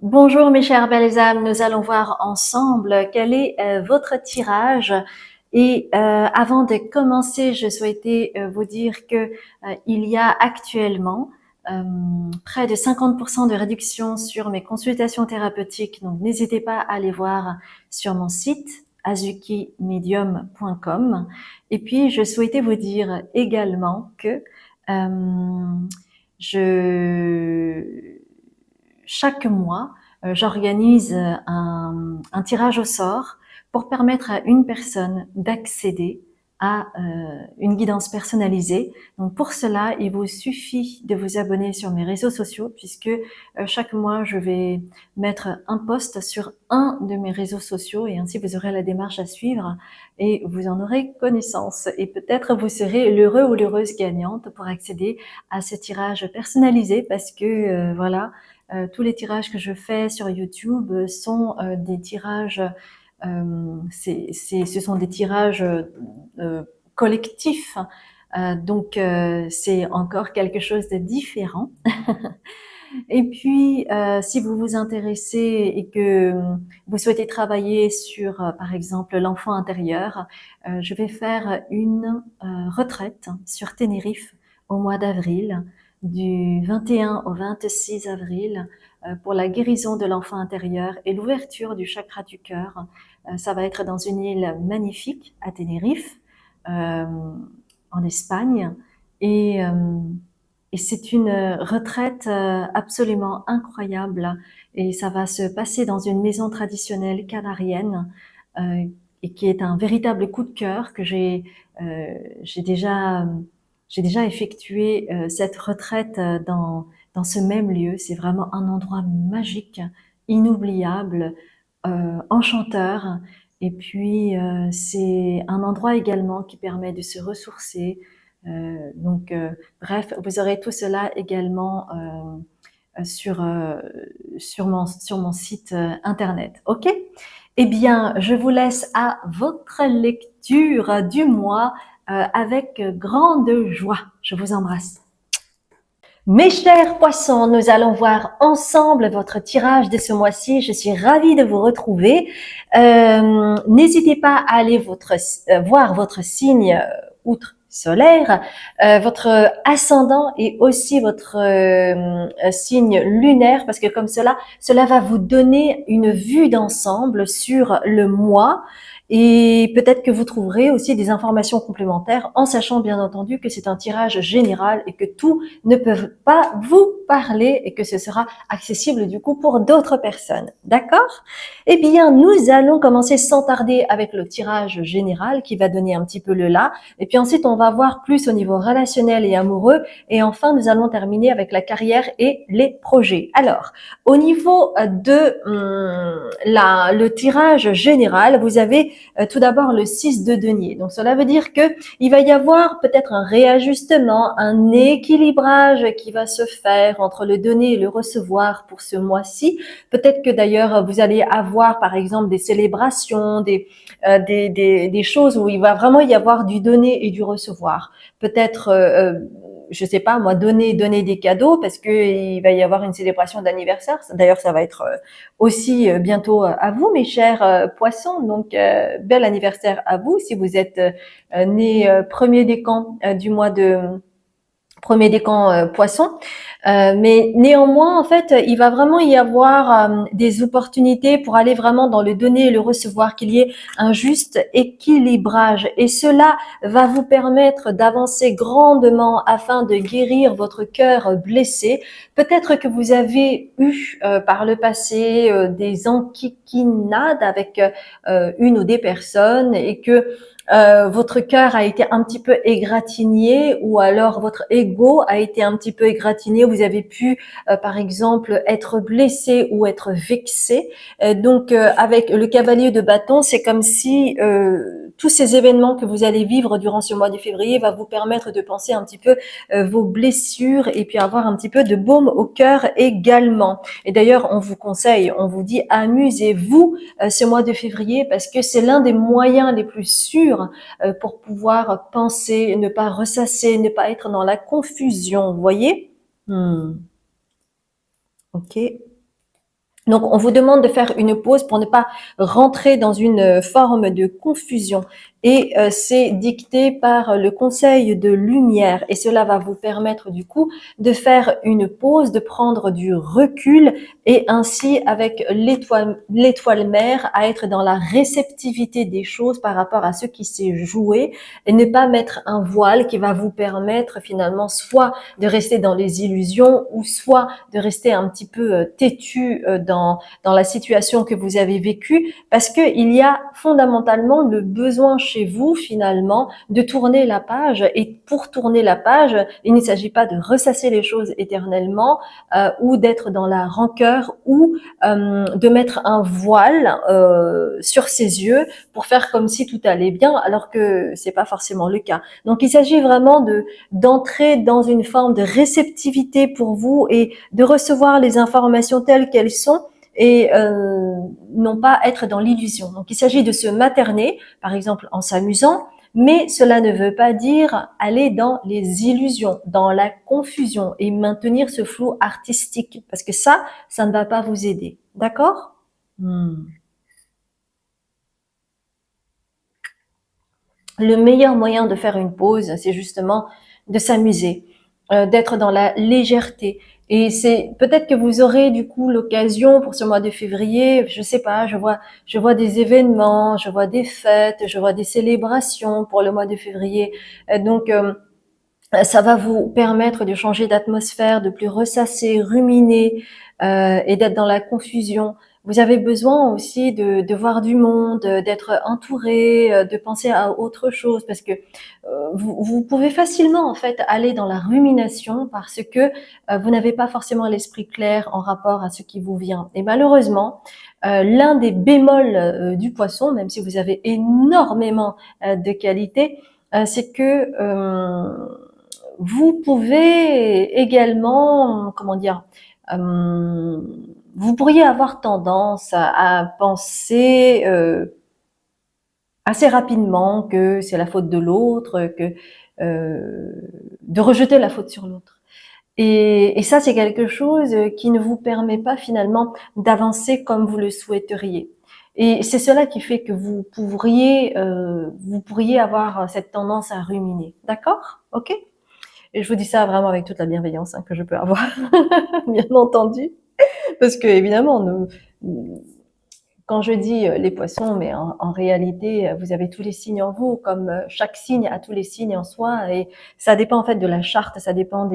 Bonjour mes chères belles âmes, nous allons voir ensemble quel est votre tirage. Et avant de commencer, je souhaitais vous dire que il y a actuellement près de 50% de réduction sur mes consultations thérapeutiques. Donc n'hésitez pas à aller voir sur mon site azukimedium.com. Et puis je souhaitais vous dire également que je chaque mois, j'organise un tirage au sort pour permettre à une personne d'accéder à une guidance personnalisée. Donc pour cela, il vous suffit de vous abonner sur mes réseaux sociaux puisque chaque mois, je vais mettre un post sur un de mes réseaux sociaux et ainsi vous aurez la démarche à suivre et vous en aurez connaissance. Et peut-être vous serez l'heureux ou l'heureuse gagnante pour accéder à ce tirage personnalisé parce que voilà, tous les tirages que je fais sur YouTube sont des tirages, ce sont des tirages collectifs. Donc c'est encore quelque chose de différent. Et puis, si vous vous intéressez et que vous souhaitez travailler sur, par exemple, l'enfant intérieur, je vais faire une retraite sur Tenerife au mois d'avril, du 21 au 26 avril, pour la guérison de l'enfant intérieur et l'ouverture du chakra du cœur. Ça va être dans une île magnifique à Tenerife, en Espagne. Et c'est une retraite absolument incroyable et ça va se passer dans une maison traditionnelle canarienne et qui est un véritable coup de cœur que j'ai déjà effectué cette retraite dans ce même lieu. C'est vraiment un endroit magique, inoubliable, enchanteur. Et puis c'est un endroit également qui permet de se ressourcer. Donc bref, vous aurez tout cela également sur mon site internet. Ok? Eh bien, je vous laisse à votre lecture du mois avec grande joie. Je vous embrasse. Mes chers poissons, nous allons voir ensemble votre tirage de ce mois-ci. Je suis ravie de vous retrouver. N'hésitez pas à aller voir votre signe outre solaire, votre ascendant et aussi votre signe lunaire, parce que comme cela va vous donner une vue d'ensemble sur le mois. Et peut-être que vous trouverez aussi des informations complémentaires en sachant bien entendu que c'est un tirage général et que tout ne peuvent pas vous parler et que ce sera accessible du coup pour d'autres personnes. D'accord? Eh bien, nous allons commencer sans tarder avec le tirage général qui va donner un petit peu le là. Et puis ensuite, on va voir plus au niveau relationnel et amoureux. Et enfin, nous allons terminer avec la carrière et les projets. Alors, au niveau de le tirage général, vous avez tout d'abord le 6 de denier. Donc, cela veut dire que il va y avoir peut-être un réajustement, un équilibrage qui va se faire entre le donner et le recevoir pour ce mois-ci. Peut-être que d'ailleurs vous allez avoir par exemple des célébrations, des choses où il va vraiment y avoir du donner et du recevoir. Peut-être je sais pas moi, donner des cadeaux parce que il va y avoir une célébration d'anniversaire. D'ailleurs, ça va être aussi bientôt à vous, mes chers poissons. Donc, bel anniversaire à vous si vous êtes né premier décan du mois de premier décan poisson. Mais néanmoins, en fait, il va vraiment y avoir des opportunités pour aller vraiment dans le donner et le recevoir, qu'il y ait un juste équilibrage. Et cela va vous permettre d'avancer grandement afin de guérir votre cœur blessé. Peut-être que vous avez eu par le passé des enquiquinades avec une ou des personnes et que votre cœur a été un petit peu égratigné ou alors votre ego a été un petit peu égratigné, vous avez pu par exemple être blessé ou être vexé. Donc avec le cavalier de bâton, c'est comme si tous ces événements que vous allez vivre durant ce mois de février va vous permettre de penser un petit peu vos blessures et puis avoir un petit peu de baume au cœur également. Et d'ailleurs, on vous conseille, on vous dit amusez-vous ce mois de février parce que c'est l'un des moyens les plus sûrs pour pouvoir penser, ne pas ressasser, ne pas être dans la confusion, vous voyez? Ok. Donc, on vous demande de faire une pause pour ne pas rentrer dans une forme de confusion. Et c'est dicté par le conseil de lumière. Et cela va vous permettre du coup de faire une pause, de prendre du recul et ainsi avec l'étoile mère à être dans la réceptivité des choses par rapport à ce qui s'est joué et ne pas mettre un voile qui va vous permettre finalement soit de rester dans les illusions ou soit de rester un petit peu têtu dans la situation que vous avez vécue parce que il y a fondamentalement le besoin chez vous finalement de tourner la page et pour tourner la page, il ne s'agit pas de ressasser les choses éternellement ou d'être dans la rancœur ou de mettre un voile sur ses yeux pour faire comme si tout allait bien alors que c'est pas forcément le cas. Donc il s'agit vraiment d'entrer dans une forme de réceptivité pour vous et de recevoir les informations telles qu'elles sont et non pas être dans l'illusion. Donc il s'agit de se materner, par exemple en s'amusant, mais cela ne veut pas dire aller dans les illusions, dans la confusion et maintenir ce flou artistique, parce que ça ne va pas vous aider. D'accord? Le meilleur moyen de faire une pause, c'est justement de s'amuser, d'être dans la légèreté. Et c'est peut-être que vous aurez du coup l'occasion pour ce mois de février, je sais pas, je vois des événements, je vois des fêtes, je vois des célébrations pour le mois de février. Donc ça va vous permettre de changer d'atmosphère, de plus ressasser, ruminer et d'être dans la confusion. Vous avez besoin aussi de voir du monde, d'être entouré, de penser à autre chose parce que vous pouvez facilement en fait aller dans la rumination parce que vous n'avez pas forcément l'esprit clair en rapport à ce qui vous vient. Et malheureusement, l'un des bémols du poisson, même si vous avez énormément de qualités, c'est que vous pouvez également, comment dire, euh, vous pourriez avoir tendance à penser assez rapidement que c'est la faute de l'autre, que de rejeter la faute sur l'autre. Et ça, c'est quelque chose qui ne vous permet pas finalement d'avancer comme vous le souhaiteriez. Et c'est cela qui fait que vous pourriez avoir cette tendance à ruminer. D'accord? Ok? Et je vous dis ça vraiment avec toute la bienveillance que je peux avoir, bien entendu, parce que évidemment, quand je dis les poissons, mais en réalité, vous avez tous les signes en vous, comme chaque signe a tous les signes en soi, et ça dépend en fait de la charte, ça dépend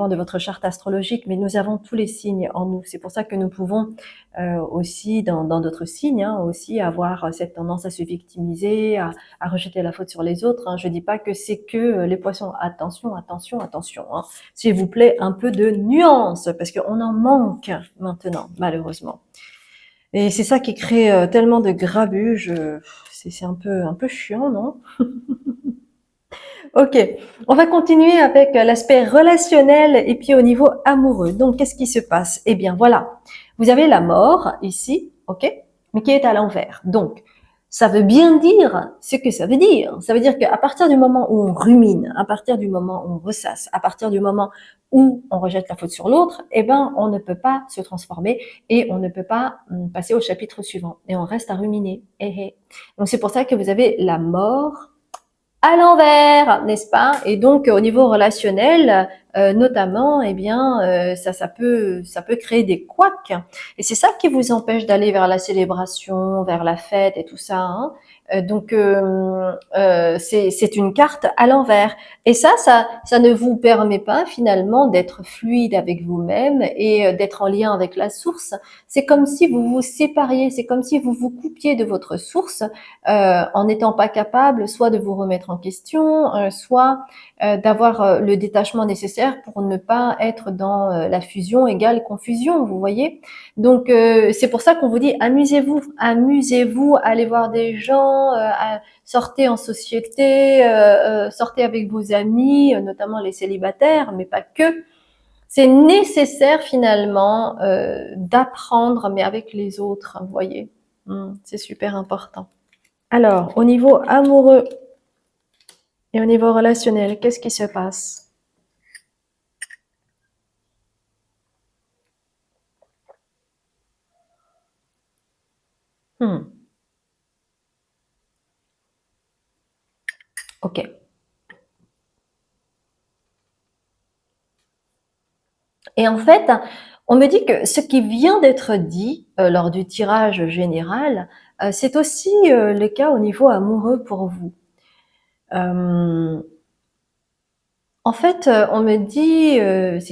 de votre charte astrologique, mais nous avons tous les signes en nous. C'est pour ça que nous pouvons aussi, dans d'autres signes, hein, aussi avoir cette tendance à se victimiser, à rejeter la faute sur les autres. Hein. Je dis pas que c'est que les poissons. Attention, attention, attention. Hein. S'il vous plaît, un peu de nuance, parce qu'on en manque maintenant, malheureusement. Et c'est ça qui crée tellement de grabuge. C'est un peu chiant, non? Ok, on va continuer avec l'aspect relationnel et puis au niveau amoureux. Donc, qu'est-ce qui se passe? Eh bien, voilà, vous avez la mort ici, ok, mais qui est à l'envers. Donc, ça veut bien dire ce que ça veut dire. Ça veut dire qu'à partir du moment où on rumine, à partir du moment où on ressasse, à partir du moment où on rejette la faute sur l'autre, eh ben, on ne peut pas se transformer et on ne peut pas passer au chapitre suivant. Et on reste à ruminer. Donc, c'est pour ça que vous avez la mort à l'envers, n'est-ce pas? Et donc au niveau relationnel, notamment, eh bien, ça peut créer des couacs. Et c'est ça qui vous empêche d'aller vers la célébration, vers la fête et tout ça. Hein. Donc c'est une carte à l'envers. Et ça ne vous permet pas finalement d'être fluide avec vous-même et d'être en lien avec la source. C'est comme si vous vous sépariez, c'est comme si vous vous coupiez de votre source en n'étant pas capable soit de vous remettre en question, soit d'avoir le détachement nécessaire pour ne pas être dans la fusion égale confusion, vous voyez. Donc c'est pour ça qu'on vous dit amusez-vous, amusez-vous, allez voir des gens, sortez en société, sortez avec vos amis, notamment les célibataires, mais pas que. C'est nécessaire finalement d'apprendre, mais avec les autres, vous voyez. C'est super important. Alors, au niveau amoureux et au niveau relationnel, qu'est-ce qui se passe? Hmm. Ok. Et en fait, on me dit que ce qui vient d'être dit lors du tirage général, c'est aussi le cas au niveau amoureux pour vous. Euh, En fait, on me dit,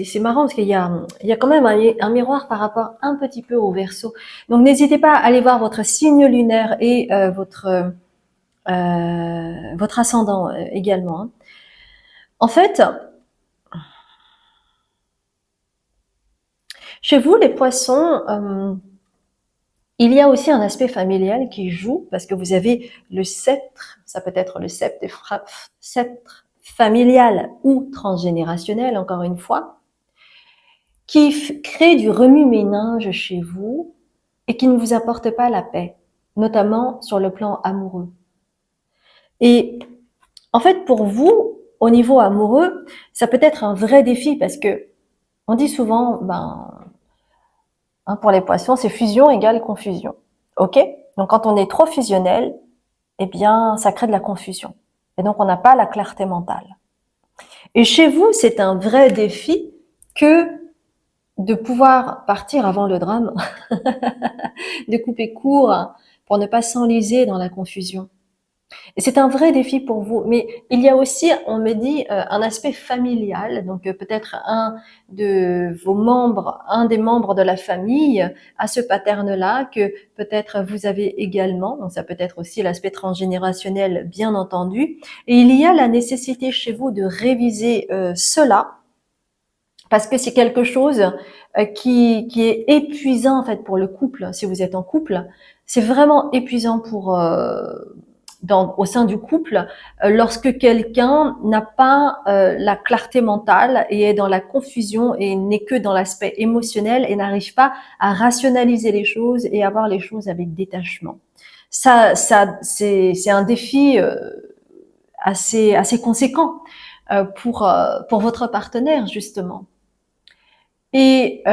c'est marrant parce qu'il y a quand même un miroir par rapport un petit peu au Verseau. Donc n'hésitez pas à aller voir votre signe lunaire et votre ascendant également, hein. En fait, chez vous, les poissons, il y a aussi un aspect familial qui joue parce que vous avez le sceptre, ça peut être le sceptre familial ou transgénérationnel, encore une fois, qui crée du remue-ménage chez vous et qui ne vous apporte pas la paix, notamment sur le plan amoureux. Et en fait, pour vous, au niveau amoureux, ça peut être un vrai défi parce que on dit souvent, pour les poissons, c'est fusion égale confusion. Ok? Donc quand on est trop fusionnel, eh bien, ça crée de la confusion. Et donc on n'a pas la clarté mentale. Et chez vous, c'est un vrai défi que de pouvoir partir avant le drame, de couper court pour ne pas s'enliser dans la confusion. Et c'est un vrai défi pour vous. Mais il y a aussi, on me dit, un aspect familial. Donc peut-être un de vos membres, un des membres de la famille a ce pattern-là que peut-être vous avez également. Donc ça peut être aussi l'aspect transgénérationnel, bien entendu. Et il y a la nécessité chez vous de réviser cela parce que c'est quelque chose qui est épuisant en fait pour le couple. Si vous êtes en couple, c'est vraiment épuisant pour au sein du couple lorsque quelqu'un n'a pas la clarté mentale et est dans la confusion et n'est que dans l'aspect émotionnel et n'arrive pas à rationaliser les choses et à voir les choses avec détachement. Ça c'est un défi assez conséquent pour votre partenaire justement. Et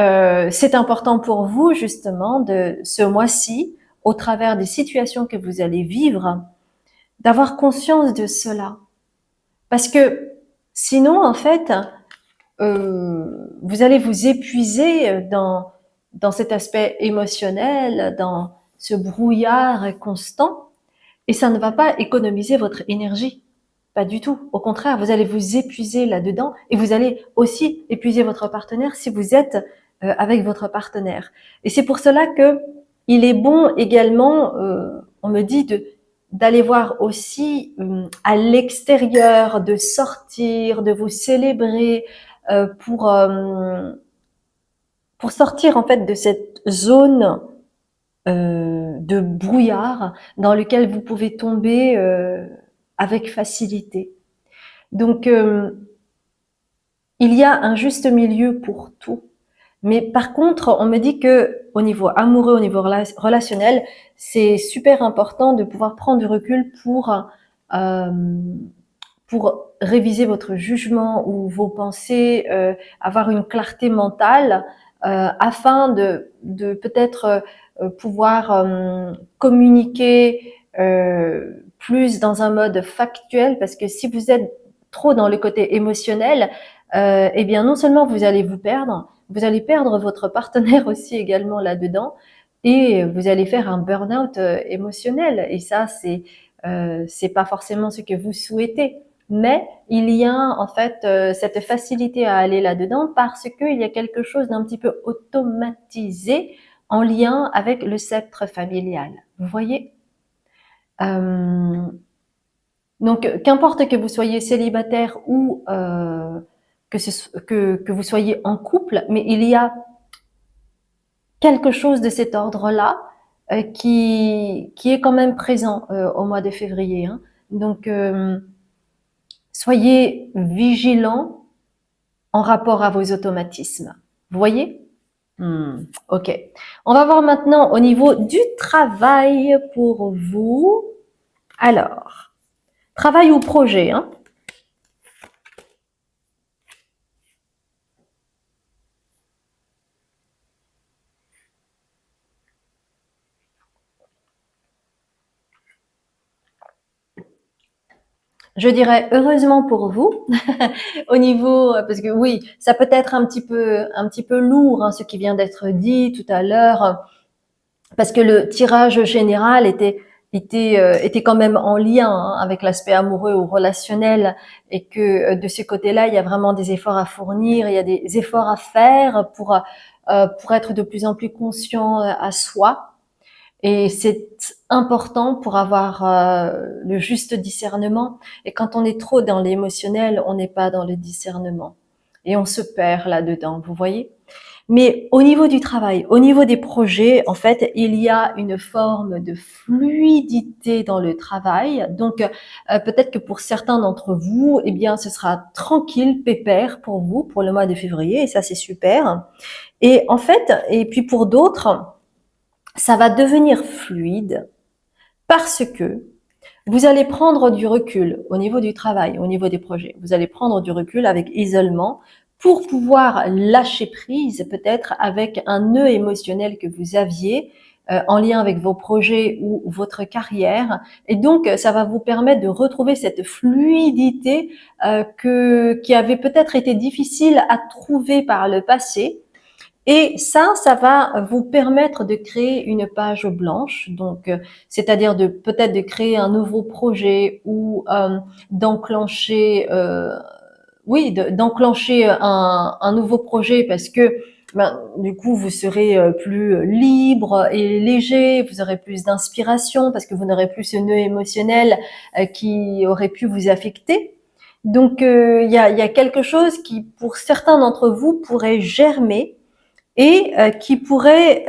c'est important pour vous justement de ce mois-ci, au travers des situations que vous allez vivre, d'avoir conscience de cela. Parce que sinon, en fait, vous allez vous épuiser dans cet aspect émotionnel, dans ce brouillard constant, et ça ne va pas économiser votre énergie. Pas du tout. Au contraire, vous allez vous épuiser là-dedans et vous allez aussi épuiser votre partenaire si vous êtes avec votre partenaire. Et c'est pour cela que il est bon également, on me dit d'aller voir aussi à l'extérieur, de sortir, de vous célébrer pour sortir en fait de cette zone de brouillard dans lequel vous pouvez tomber avec facilité. Donc, il y a un juste milieu pour tout. Mais par contre, on me dit que au niveau amoureux, au niveau relationnel, c'est super important de pouvoir prendre du recul euh, pour réviser votre jugement ou vos pensées, avoir une clarté mentale, afin de peut-être pouvoir communiquer plus dans un mode factuel, parce que si vous êtes trop dans le côté émotionnel, eh bien non seulement vous allez vous perdre, vous allez perdre votre partenaire aussi également là-dedans, et vous allez faire un burn-out émotionnel. Et ça, c'est pas forcément ce que vous souhaitez. Mais il y a en fait cette facilité à aller là-dedans parce qu'il y a quelque chose d'un petit peu automatisé en lien avec le sceptre familial. Vous voyez? euh, donc, qu'importe que vous soyez célibataire ou que vous soyez en couple, mais il y a quelque chose de cet ordre-là qui est quand même présent au mois de février, hein. Donc, soyez vigilants en rapport à vos automatismes. Vous voyez? Ok. On va voir maintenant au niveau du travail pour vous. Alors, travail ou projet, hein? je dirais heureusement pour vous, au niveau, parce que oui, ça peut être un petit peu lourd, hein, ce qui vient d'être dit tout à l'heure, parce que le tirage général était quand même en lien, hein, avec l'aspect amoureux ou relationnel, et que de ce côté-là, il y a vraiment des efforts à fournir, il y a des efforts à faire pour être de plus en plus conscient à soi. Et c'est important pour avoir le juste discernement. Et quand on est trop dans l'émotionnel, on n'est pas dans le discernement. Et on se perd là-dedans, vous voyez? Mais au niveau du travail, au niveau des projets, en fait, il y a une forme de fluidité dans le travail. Donc, peut-être que pour certains d'entre vous, eh bien, ce sera tranquille, pépère pour vous, pour le mois de février, et ça, c'est super. Et en fait, et puis pour d'autres, ça va devenir fluide parce que vous allez prendre du recul au niveau du travail, au niveau des projets. Vous allez prendre du recul avec isolement pour pouvoir lâcher prise peut-être avec un nœud émotionnel que vous aviez en lien avec vos projets ou votre carrière. Et donc, ça va vous permettre de retrouver cette fluidité qui avait peut-être été difficile à trouver par le passé. Et ça va vous permettre de créer une page blanche, donc c'est-à-dire de peut-être de créer un nouveau projet ou d'enclencher, d'enclencher un nouveau projet parce que du coup vous serez plus libre et léger, vous aurez plus d'inspiration parce que vous n'aurez plus ce nœud émotionnel qui aurait pu vous affecter. Donc il y a quelque chose qui pour certains d'entre vous pourrait germer et qui pourrait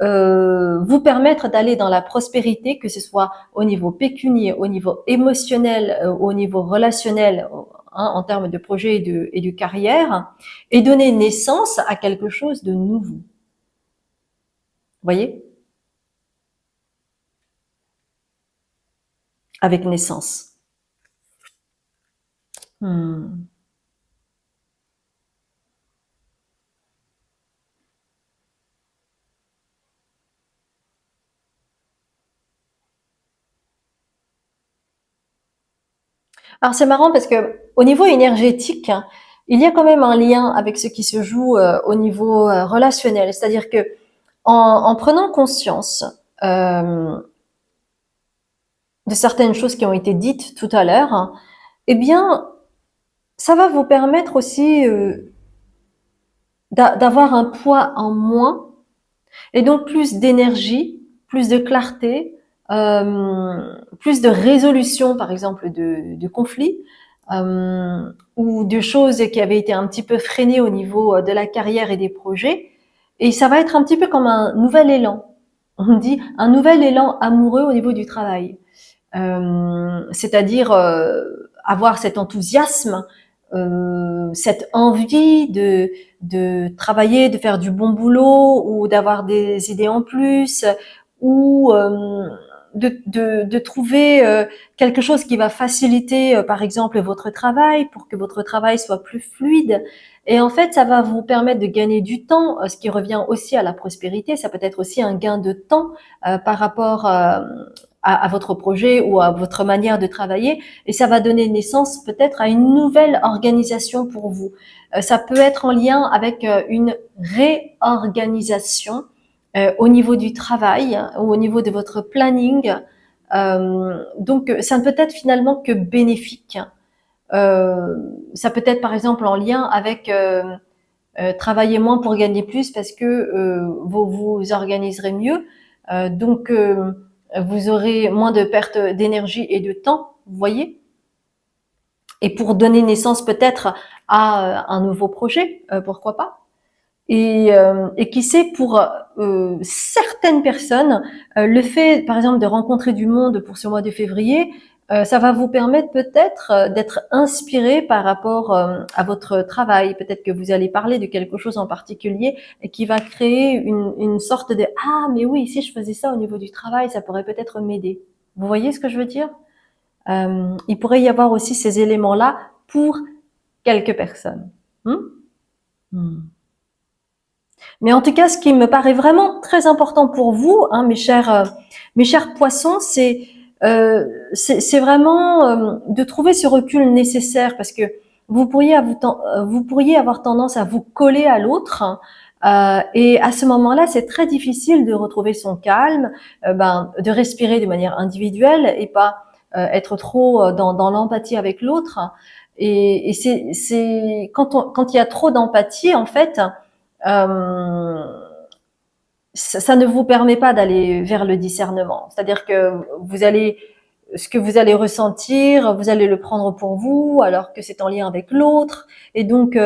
vous permettre d'aller dans la prospérité, que ce soit au niveau pécunier, au niveau émotionnel, au niveau relationnel, hein, en termes de projet et de carrière, et donner naissance à quelque chose de nouveau. Vous voyez? Avec naissance. Hmm. Alors c'est marrant parce que au niveau énergétique, hein, il y a quand même un lien avec ce qui se joue au niveau relationnel. C'est-à-dire que en prenant conscience de certaines choses qui ont été dites tout à l'heure, hein, eh bien, ça va vous permettre aussi d'avoir un poids en moins et donc plus d'énergie, plus de clarté, plus de résolution, par exemple, de conflits ou de choses qui avaient été un petit peu freinées au niveau de la carrière et des projets. Et ça va être un petit peu comme un nouvel élan. On dit un nouvel élan amoureux au niveau du travail. C'est-à-dire avoir cet enthousiasme, cette envie de travailler, de faire du bon boulot ou d'avoir des idées en plus ou de trouver quelque chose qui va faciliter, par exemple, votre travail pour que votre travail soit plus fluide. Et en fait, ça va vous permettre de gagner du temps, ce qui revient aussi à la prospérité. Ça peut être aussi un gain de temps par rapport à votre projet ou à votre manière de travailler, et ça va donner naissance peut-être à une nouvelle organisation pour vous. Ça peut être en lien avec une réorganisation au niveau du travail ou au niveau de votre planning. Donc, ça ne peut être finalement que bénéfique. Ça peut être par exemple en lien avec travailler moins pour gagner plus parce que vous vous organiserez mieux. Donc, vous aurez moins de perte d'énergie et de temps, vous voyez. Et pour donner naissance peut-être à un nouveau projet, pourquoi pas. Et qui sait, pour certaines personnes, le fait, par exemple, de rencontrer du monde pour ce mois de février, ça va vous permettre peut-être d'être inspiré par rapport à votre travail. Peut-être que vous allez parler de quelque chose en particulier et qui va créer une sorte de «Ah, mais oui, si je faisais ça au niveau du travail, ça pourrait peut-être m'aider». Vous voyez ce que je veux dire? Il pourrait y avoir aussi ces éléments-là pour quelques personnes. Hmm. Hmm. Mais en tout cas, ce qui me paraît vraiment très important pour vous, hein, mes chers poissons, c'est c'est vraiment de trouver ce recul nécessaire parce que vous pourriez avoir tendance à vous coller à l'autre. Et à ce moment-là, c'est très difficile de retrouver son calme, de respirer de manière individuelle et pas être trop dans l'empathie avec l'autre. Et c'est quand il y a trop d'empathie, en fait, euh, ça ne vous permet pas d'aller vers le discernement. C'est-à-dire que ce que vous allez ressentir, vous allez le prendre pour vous, alors que c'est en lien avec l'autre. Et donc,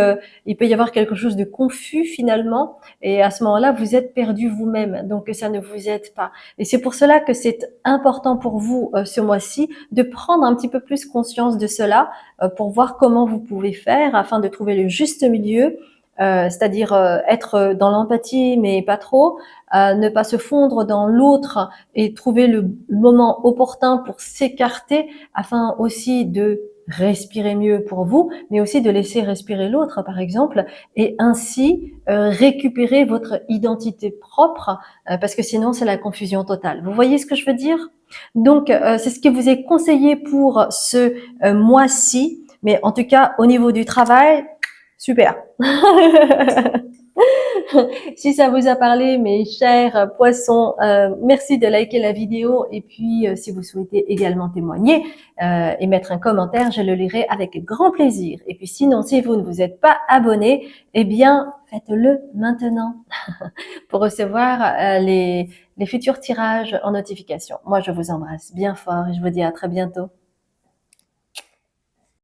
il peut y avoir quelque chose de confus finalement. Et à ce moment-là, vous êtes perdu vous-même. Donc, ça ne vous aide pas. Et c'est pour cela que c'est important pour vous ce mois-ci de prendre un petit peu plus conscience de cela pour voir comment vous pouvez faire afin de trouver le juste milieu. C'est-à-dire être dans l'empathie mais pas trop, ne pas se fondre dans l'autre et trouver le moment opportun pour s'écarter afin aussi de respirer mieux pour vous, mais aussi de laisser respirer l'autre, par exemple, et ainsi récupérer votre identité propre, parce que sinon c'est la confusion totale. Vous voyez ce que je veux dire? Donc, c'est ce qui vous est conseillé pour ce mois-ci, mais en tout cas, au niveau du travail, super. Si ça vous a parlé, mes chers poissons, merci de liker la vidéo et puis si vous souhaitez également témoigner et mettre un commentaire, je le lirai avec grand plaisir. Et puis sinon, si vous ne vous êtes pas abonné, eh bien, faites-le maintenant pour recevoir les futurs tirages en notification. Moi, je vous embrasse bien fort et je vous dis à très bientôt.